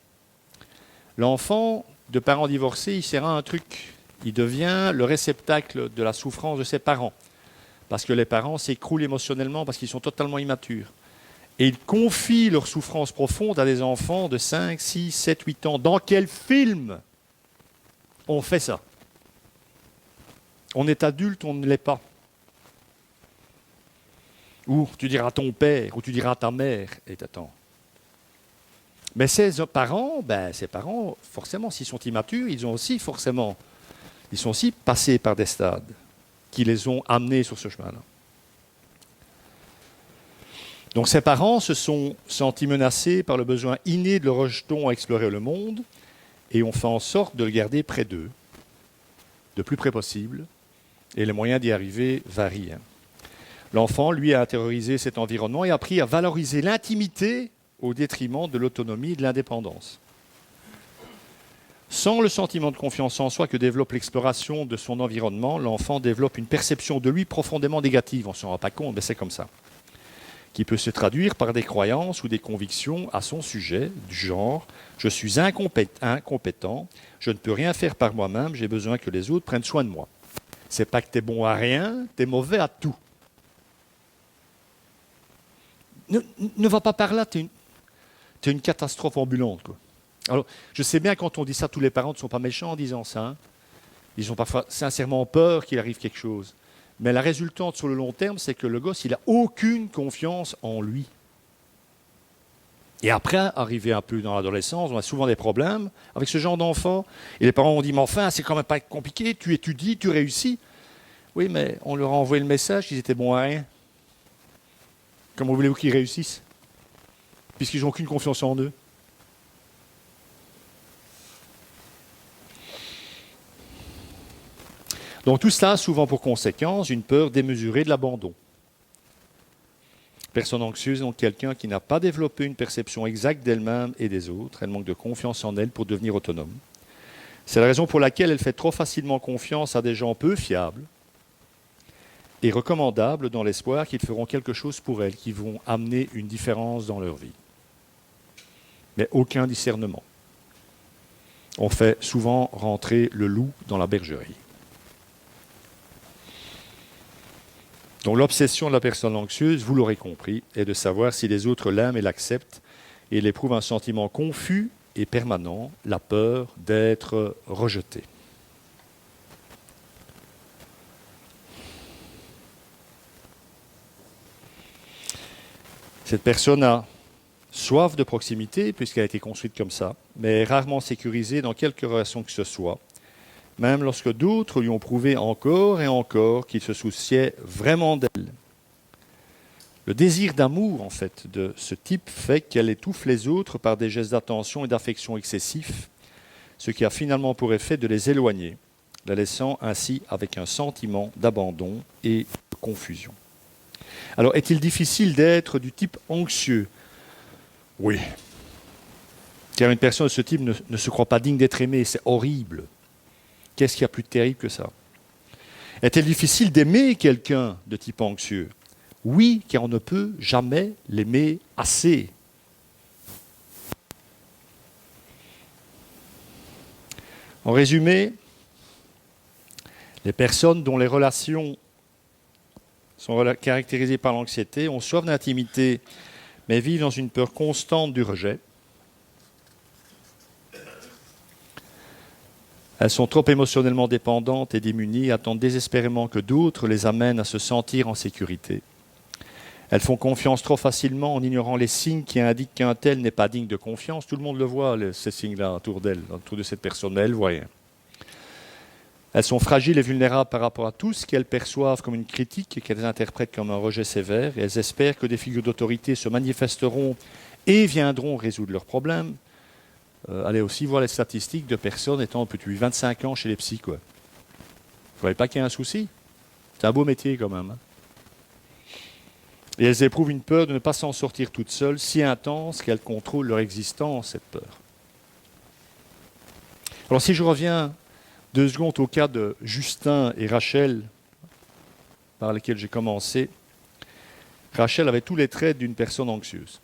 L'enfant de parents divorcés, il sert à un truc. Il devient le réceptacle de la souffrance de ses parents. Parce que les parents s'écroulent émotionnellement parce qu'ils sont totalement immatures. Et ils confient leurs souffrances profondes à des enfants de 5, 6, 7, 8 ans. Dans quel film on fait ça? On est adulte, on ne l'est pas. Ou tu diras à ton père, ou tu diras à ta mère, et attends. Mais ces parents, forcément, s'ils sont immatures, ils sont aussi passés par des stades qui les ont amenés sur ce chemin-là. Donc ces parents se sont sentis menacés par le besoin inné de leur rejeton à explorer le monde et ont fait en sorte de le garder près d'eux, le plus près possible, et les moyens d'y arriver varient. L'enfant, lui, a intériorisé cet environnement et a appris à valoriser l'intimité au détriment de l'autonomie et de l'indépendance. Sans le sentiment de confiance en soi que développe l'exploration de son environnement, l'enfant développe une perception de lui profondément négative. On ne s'en rend pas compte, mais c'est comme ça. Qui peut se traduire par des croyances ou des convictions à son sujet, du genre « je suis incompétent, je ne peux rien faire par moi-même, j'ai besoin que les autres prennent soin de moi ». C'est pas que tu es bon à rien, tu es mauvais à tout. Ne va pas par là, tu es une catastrophe ambulante, quoi. Alors, je sais bien quand on dit ça, tous les parents ne sont pas méchants en disant ça. Hein. Ils ont parfois sincèrement peur qu'il arrive quelque chose. Mais la résultante sur le long terme, c'est que le gosse, il n'a aucune confiance en lui. Et après, arrivé un peu dans l'adolescence, on a souvent des problèmes avec ce genre d'enfant. Et les parents ont dit, mais enfin, c'est quand même pas compliqué, tu étudies, tu réussis. Oui, mais on leur a envoyé le message qu'ils étaient bons à rien. Comment voulez-vous qu'ils réussissent? Puisqu'ils n'ont aucune confiance en eux. Donc tout cela a souvent pour conséquence une peur démesurée de l'abandon. Personne anxieuse est donc quelqu'un qui n'a pas développé une perception exacte d'elle-même et des autres. Elle manque de confiance en elle pour devenir autonome. C'est la raison pour laquelle elle fait trop facilement confiance à des gens peu fiables et recommandables dans l'espoir qu'ils feront quelque chose pour elle, qui vont amener une différence dans leur vie. Mais aucun discernement. On fait souvent rentrer le loup dans la bergerie. Donc l'obsession de la personne anxieuse, vous l'aurez compris, est de savoir si les autres l'aiment et l'acceptent, et il éprouve un sentiment confus et permanent, la peur d'être rejeté. Cette personne a soif de proximité, puisqu'elle a été construite comme ça, mais est rarement sécurisée dans quelque relation que ce soit, même lorsque d'autres lui ont prouvé encore et encore qu'ils se souciaient vraiment d'elle. Le désir d'amour, en fait, de ce type fait qu'elle étouffe les autres par des gestes d'attention et d'affection excessifs, ce qui a finalement pour effet de les éloigner, la laissant ainsi avec un sentiment d'abandon et de confusion. Alors, est-il difficile d'être du type anxieux? Oui. Car une personne de ce type ne se croit pas digne d'être aimée, c'est horrible. Qu'est-ce qu'il y a plus terrible que ça? Est-il difficile d'aimer quelqu'un de type anxieux? Oui, car on ne peut jamais l'aimer assez. En résumé, les personnes dont les relations sont caractérisées par l'anxiété ont soif d'intimité, mais vivent dans une peur constante du rejet. Elles sont trop émotionnellement dépendantes et démunies, attendent désespérément que d'autres les amènent à se sentir en sécurité. Elles font confiance trop facilement en ignorant les signes qui indiquent qu'un tel n'est pas digne de confiance. Tout le monde le voit, ces signes-là, autour d'elle, autour de cette personne, mais elle ne voit rien. Elles sont fragiles et vulnérables par rapport à tout ce qu'elles perçoivent comme une critique et qu'elles interprètent comme un rejet sévère. Et elles espèrent que des figures d'autorité se manifesteront et viendront résoudre leurs problèmes. Allez aussi voir les statistiques de personnes étant depuis 25 ans chez les psys, quoi. Vous ne voyez pas qu'il y a un souci? C'est un beau métier quand même. Hein? Et elles éprouvent une peur de ne pas s'en sortir toutes seules, si intense qu'elles contrôlent leur existence, cette peur. Alors si je reviens 2 secondes au cas de Justin et Rachel, par lesquels j'ai commencé, Rachel avait tous les traits d'une personne anxieuse.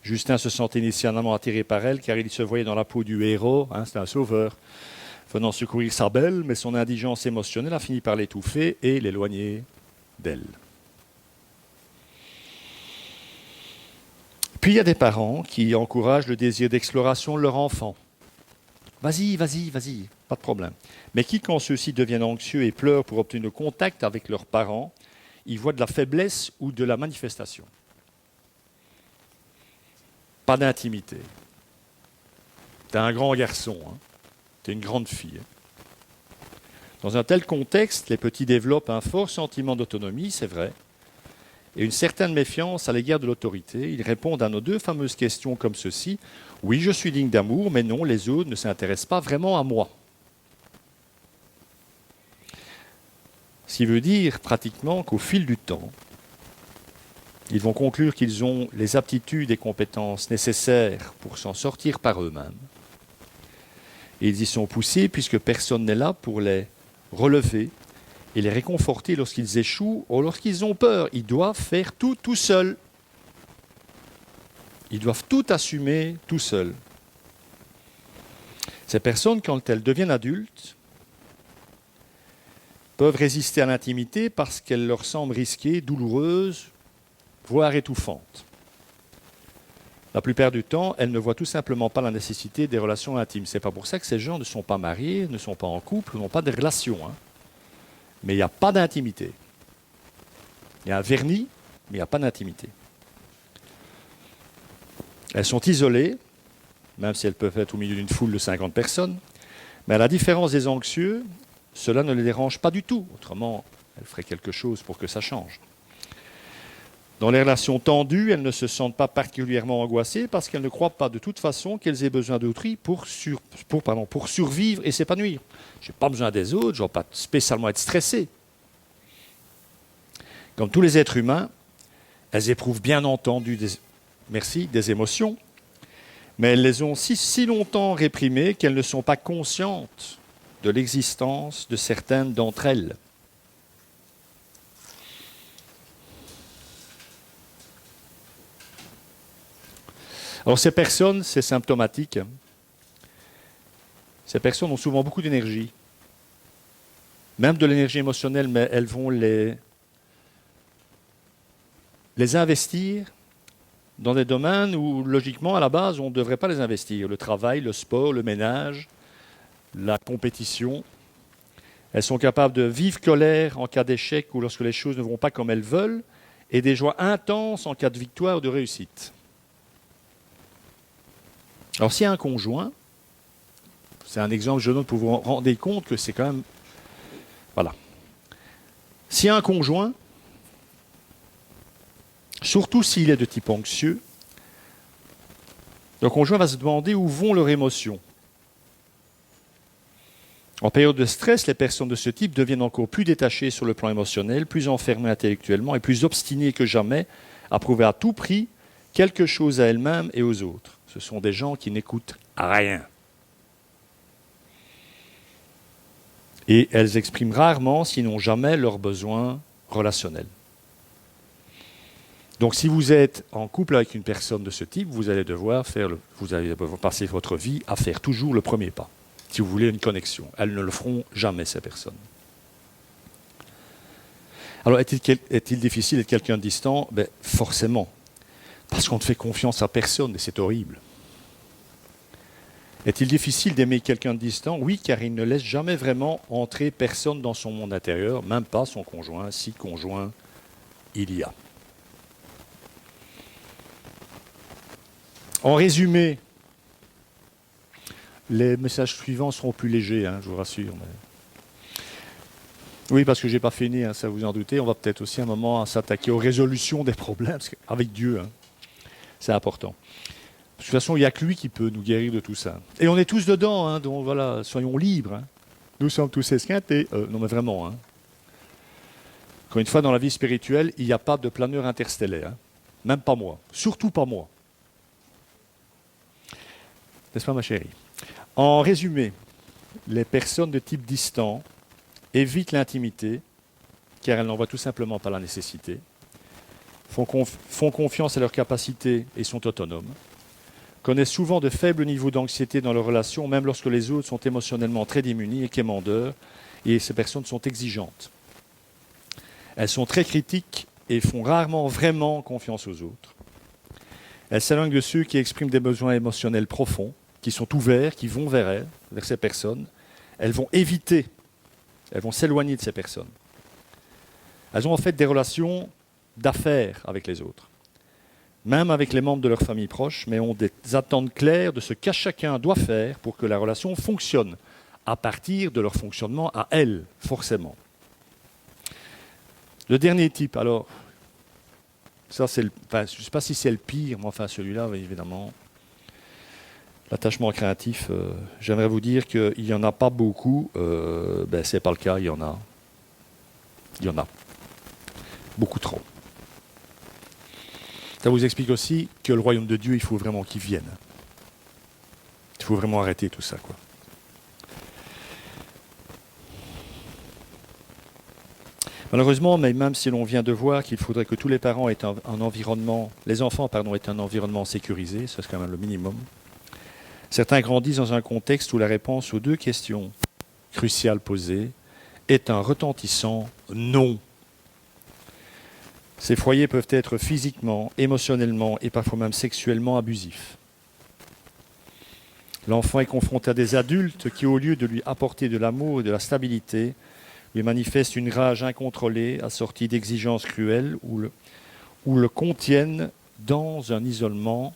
Justin se sentait initialement attiré par elle, car il se voyait dans la peau du héros, hein, c'était un sauveur, venant secourir sa belle, mais son indigence émotionnelle a fini par l'étouffer et l'éloigner d'elle. Puis il y a des parents qui encouragent le désir d'exploration de leur enfant. Vas-y, vas-y, vas-y, pas de problème. Mais qui, quand ceux-ci deviennent anxieux et pleurent pour obtenir le contact avec leurs parents, ils voient de la faiblesse ou de la manifestation. Pas d'intimité. T'es un grand garçon, hein. T'es une grande fille. Hein. Dans un tel contexte, les petits développent un fort sentiment d'autonomie, c'est vrai, et une certaine méfiance à l'égard de l'autorité. Ils répondent à nos deux fameuses questions comme ceci. Oui, je suis digne d'amour, mais non, les autres ne s'intéressent pas vraiment à moi. Ce qui veut dire pratiquement qu'au fil du temps, ils vont conclure qu'ils ont les aptitudes et compétences nécessaires pour s'en sortir par eux-mêmes. Et ils y sont poussés puisque personne n'est là pour les relever et les réconforter lorsqu'ils échouent ou lorsqu'ils ont peur. Ils doivent faire tout seuls. Ils doivent tout assumer tout seuls. Ces personnes, quand elles deviennent adultes, peuvent résister à l'intimité parce qu'elle leur semble risquée, douloureuse, voire étouffante. La plupart du temps, elles ne voient tout simplement pas la nécessité des relations intimes. Ce n'est pas pour ça que ces gens ne sont pas mariés, ne sont pas en couple, n'ont pas de relations. Hein. Mais il n'y a pas d'intimité. Il y a un vernis, mais il n'y a pas d'intimité. Elles sont isolées, même si elles peuvent être au milieu d'une foule de 50 personnes. Mais à la différence des anxieux, cela ne les dérange pas du tout. Autrement, elles feraient quelque chose pour que ça change. Dans les relations tendues, elles ne se sentent pas particulièrement angoissées parce qu'elles ne croient pas de toute façon qu'elles aient besoin d'autrui pour survivre et s'épanouir. Je n'ai pas besoin des autres, je ne vais pas spécialement être stressé. Comme tous les êtres humains, elles éprouvent bien entendu des émotions, mais elles les ont si longtemps réprimées qu'elles ne sont pas conscientes de l'existence de certaines d'entre elles. Alors ces personnes, c'est symptomatique. Ces personnes ont souvent beaucoup d'énergie, même de l'énergie émotionnelle, mais elles vont les investir dans des domaines où, logiquement, à la base, on ne devrait pas les investir. Le travail, le sport, le ménage, la compétition. Elles sont capables de vive colère en cas d'échec ou lorsque les choses ne vont pas comme elles veulent, et des joies intenses en cas de victoire ou de réussite. Alors, s'il y a un conjoint, c'est un exemple que je donne pour vous rendre compte que c'est quand même... Voilà. S'il y a un conjoint, surtout s'il est de type anxieux, le conjoint va se demander où vont leurs émotions. En période de stress, les personnes de ce type deviennent encore plus détachées sur le plan émotionnel, plus enfermées intellectuellement et plus obstinées que jamais à prouver à tout prix quelque chose à elles-mêmes et aux autres. Ce sont des gens qui n'écoutent rien. Et elles expriment rarement, sinon jamais, leurs besoins relationnels. Donc si vous êtes en couple avec une personne de ce type, vous allez devoir passer votre vie à faire toujours le premier pas, si vous voulez une connexion. Elles ne le feront jamais, ces personnes. Alors, est-il difficile d'être quelqu'un de distant ? Ben, forcément. Parce qu'on ne fait confiance à personne et c'est horrible. Est-il difficile d'aimer quelqu'un de distant ? Oui, car il ne laisse jamais vraiment entrer personne dans son monde intérieur, même pas son conjoint, si conjoint il y a. En résumé, les messages suivants seront plus légers, je vous rassure. Mais... Oui, parce que je n'ai pas fini, ça vous en doutez. On va peut-être aussi un moment s'attaquer aux résolutions des problèmes, avec Dieu. C'est important. De toute façon, il n'y a que lui qui peut nous guérir de tout ça. Et on est tous dedans, donc voilà, soyons libres. Nous sommes tous esquintés. Non, mais vraiment. Encore une fois, dans la vie spirituelle, il n'y a pas de planeur interstellaire. Même pas moi. Surtout pas moi. N'est-ce pas, ma chérie ? En résumé, les personnes de type distant évitent l'intimité, car elles n'en voient tout simplement pas la nécessité, font confiance à leurs capacités et sont autonomes, connaissent souvent de faibles niveaux d'anxiété dans leurs relations, même lorsque les autres sont émotionnellement très démunis et quémandeurs, et ces personnes sont exigeantes. Elles sont très critiques et font rarement vraiment confiance aux autres. Elle s'éloigne de ceux qui expriment des besoins émotionnels profonds, qui sont ouverts, qui vont vers elle, vers ces personnes. Elles vont éviter, elles vont s'éloigner de ces personnes. Elles ont en fait des relations d'affaires avec les autres, même avec les membres de leur famille proche, mais ont des attentes claires de ce qu'à chacun doit faire pour que la relation fonctionne, à partir de leur fonctionnement à elles, forcément. Le dernier type, alors, ça c'est je ne sais pas si c'est le pire, mais enfin celui-là, évidemment, l'attachement craintif, j'aimerais vous dire qu'il n'y en a pas beaucoup, ce n'est pas le cas, il y en a. Il y en a. Beaucoup trop. Ça vous explique aussi que le royaume de Dieu, il faut vraiment qu'il vienne. Il faut vraiment arrêter tout ça, quoi. Malheureusement, mais même si l'on vient de voir qu'il faudrait que tous les parents aient un environnement, les enfants, pardon, aient un environnement sécurisé, ça c'est quand même le minimum. Certains grandissent dans un contexte où la réponse aux deux questions cruciales posées est un retentissant non. Ces foyers peuvent être physiquement, émotionnellement et parfois même sexuellement abusifs. L'enfant est confronté à des adultes qui, au lieu de lui apporter de l'amour et de la stabilité, lui manifestent une rage incontrôlée, assortie d'exigences cruelles ou le contiennent dans un isolement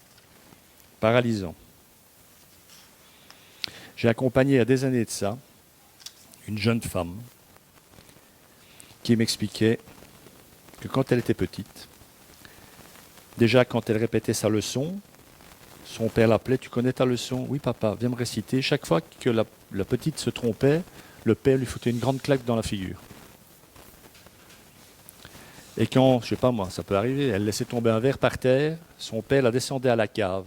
paralysant. J'ai accompagné à des années de ça une jeune femme qui m'expliquait que quand elle était petite, déjà quand elle répétait sa leçon, son père l'appelait, tu connais ta leçon? Oui papa, viens me réciter. Chaque fois que la petite se trompait, le père lui foutait une grande claque dans la figure. Et quand, je ne sais pas moi, ça peut arriver, elle laissait tomber un verre par terre, son père la descendait à la cave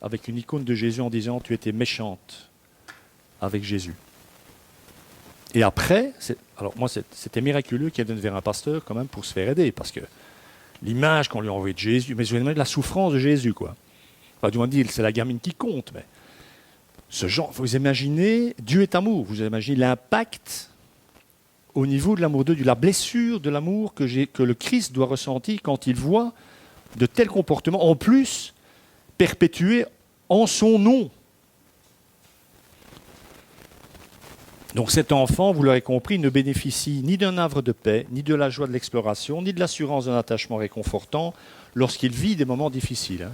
avec une icône de Jésus en disant, tu étais méchante avec Jésus. Et après, alors moi c'était miraculeux qu'elle vienne vers un pasteur quand même pour se faire aider, parce que l'image qu'on lui a envoyée de Jésus, mais je lui ai demandé de la souffrance de Jésus, quoi. Enfin, du moins dire, c'est la gamine qui compte, mais ce genre, vous imaginez, Dieu est amour, vous imaginez l'impact au niveau de l'amour de Dieu, la blessure de l'amour que le Christ doit ressentir quand il voit de tels comportements, en plus perpétués en son nom. Donc cet enfant, vous l'aurez compris, ne bénéficie ni d'un havre de paix, ni de la joie de l'exploration, ni de l'assurance d'un attachement réconfortant lorsqu'il vit des moments difficiles.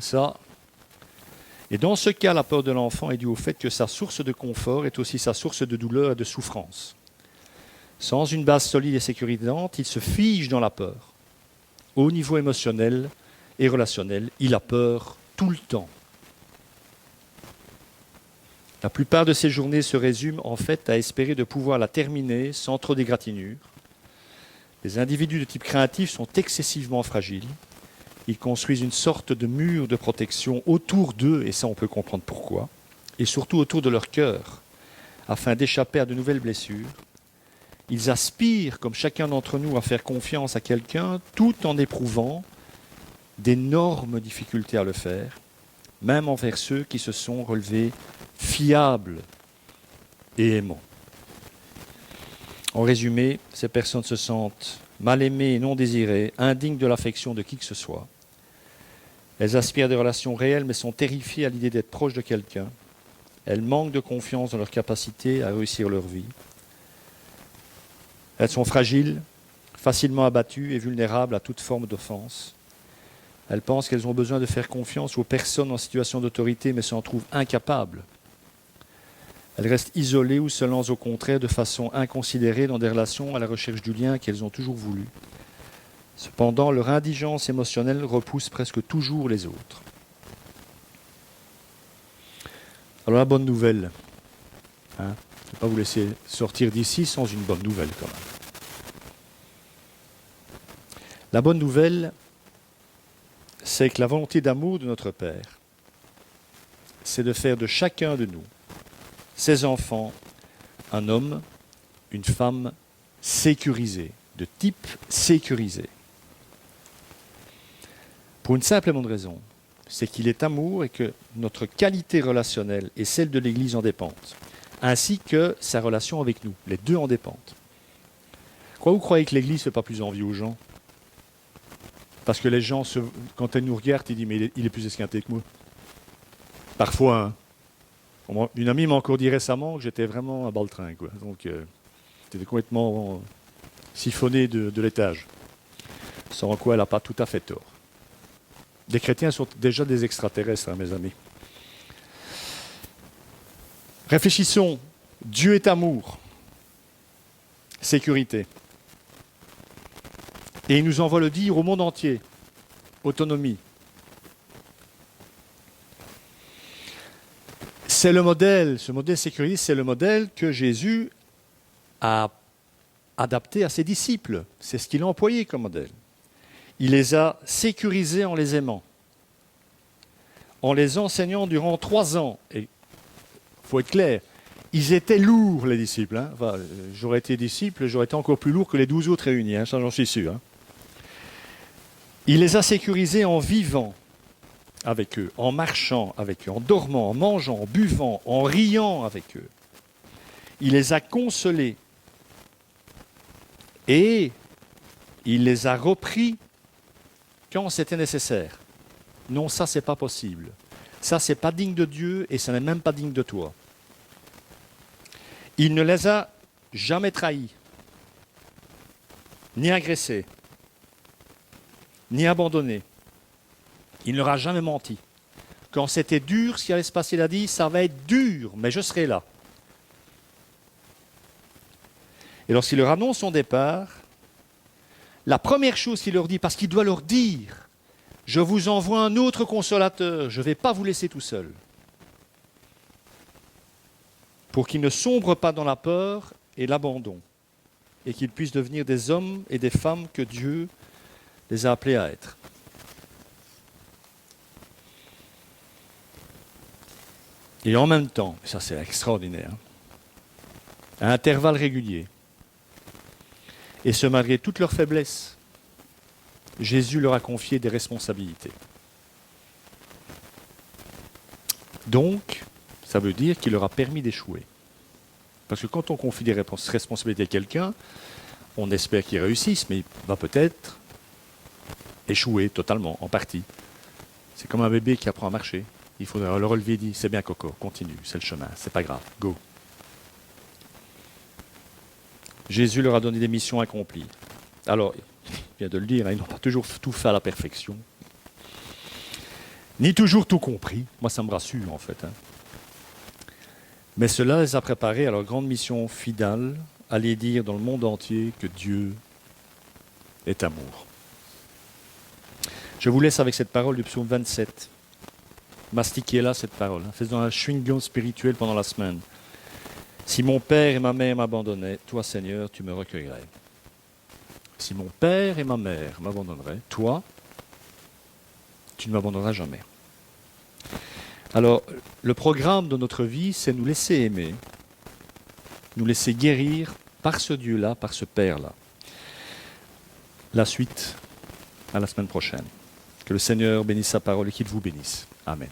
Et dans ce cas, la peur de l'enfant est due au fait que sa source de confort est aussi sa source de douleur et de souffrance. Sans une base solide et sécurisante, il se fige dans la peur. Au niveau émotionnel et relationnel, il a peur tout le temps. La plupart de ces journées se résument en fait à espérer de pouvoir la terminer sans trop d'égratignures. Les individus de type craintif sont excessivement fragiles. Ils construisent une sorte de mur de protection autour d'eux, et ça on peut comprendre pourquoi, et surtout autour de leur cœur, afin d'échapper à de nouvelles blessures. Ils aspirent, comme chacun d'entre nous, à faire confiance à quelqu'un, tout en éprouvant d'énormes difficultés à le faire, même envers ceux qui se sont relevés fiables et aimants. En résumé, ces personnes se sentent mal aimées et non désirées, indignes de l'affection de qui que ce soit. Elles aspirent à des relations réelles, mais sont terrifiées à l'idée d'être proches de quelqu'un. Elles manquent de confiance dans leur capacité à réussir leur vie. Elles sont fragiles, facilement abattues et vulnérables à toute forme d'offense. Elles pensent qu'elles ont besoin de faire confiance aux personnes en situation d'autorité, mais s'en trouvent incapables. Elles restent isolées ou se lancent au contraire de façon inconsidérée dans des relations à la recherche du lien qu'elles ont toujours voulu. Cependant, leur indigence émotionnelle repousse presque toujours les autres. Alors la bonne nouvelle, je ne vais pas vous laisser sortir d'ici sans une bonne nouvelle quand même. La bonne nouvelle, c'est que la volonté d'amour de notre Père, c'est de faire de chacun de nous, ses enfants, un homme, une femme sécurisée, de type sécurisé. Pour une simple et bonne raison, c'est qu'il est amour et que notre qualité relationnelle et celle de l'Église en dépendent, ainsi que sa relation avec nous, les deux en dépendent. Quoi, vous croyez que l'Église ne fait pas plus envie aux gens? Parce que les gens, quand ils nous regardent, ils disent « mais il est plus esquinté que moi ». Parfois, hein. Une amie m'a encore dit récemment que j'étais vraiment un baltringue, quoi. Donc, j'étais complètement siphonné de l'étage. Sans quoi elle n'a pas tout à fait tort. Les chrétiens sont déjà des extraterrestres, hein, mes amis. Réfléchissons. Dieu est amour. Sécurité. Et il nous envoie le dire au monde entier. Autonomie. C'est le modèle, ce modèle sécurité, c'est le modèle que Jésus a adapté à ses disciples. C'est ce qu'il a employé comme modèle. Il les a sécurisés en les aimant, en les enseignant durant 3 ans. Et il faut être clair, ils étaient lourds, les disciples. Hein. Enfin, j'aurais été disciple, j'aurais été encore plus lourd que les 12 autres réunis, hein, ça j'en suis sûr. Hein. Il les a sécurisés en vivant avec eux, en marchant avec eux, en dormant, en mangeant, en buvant, en riant avec eux. Il les a consolés et il les a repris quand c'était nécessaire. Non, ça, c'est pas possible. Ça, c'est pas digne de Dieu et ça n'est même pas digne de toi. Il ne les a jamais trahis, ni agressés, ni abandonnés. Il ne leur a jamais menti. Quand c'était dur, ce qui allait se passer, il a dit, ça va être dur, mais je serai là. Et lorsqu'il leur annonce son départ, la première chose qu'il leur dit, parce qu'il doit leur dire, je vous envoie un autre consolateur, je ne vais pas vous laisser tout seul. Pour qu'ils ne sombrent pas dans la peur et l'abandon, et qu'ils puissent devenir des hommes et des femmes que Dieu les a appelés à être. Et en même temps, ça c'est extraordinaire, à intervalles réguliers, et ce malgré toutes leurs faiblesses, Jésus leur a confié des responsabilités. Donc, ça veut dire qu'il leur a permis d'échouer. Parce que quand on confie des responsabilités à quelqu'un, on espère qu'il réussisse, mais il va peut-être échouer totalement, en partie. C'est comme un bébé qui apprend à marcher. Il faudra le relever et dire, c'est bien Coco, continue, c'est le chemin, c'est pas grave, go. Jésus leur a donné des missions accomplies. Alors, il vient de le dire, hein, ils n'ont pas toujours tout fait à la perfection, ni toujours tout compris. Moi, ça me rassure, en fait. Hein. Mais cela les a préparés à leur grande mission finale, aller dire dans le monde entier que Dieu est amour. Je vous laisse avec cette parole du psaume 27. Mastiquez-la, cette parole. Hein. Faites-en un chewing-gum spirituel pendant la semaine. Si mon père et ma mère m'abandonnaient, toi, Seigneur, tu me recueillerais. Si mon père et ma mère m'abandonneraient, toi, tu ne m'abandonneras jamais. Alors, le programme de notre vie, c'est nous laisser aimer, nous laisser guérir par ce Dieu-là, par ce Père-là. La suite, à la semaine prochaine. Que le Seigneur bénisse sa parole et qu'il vous bénisse. Amen.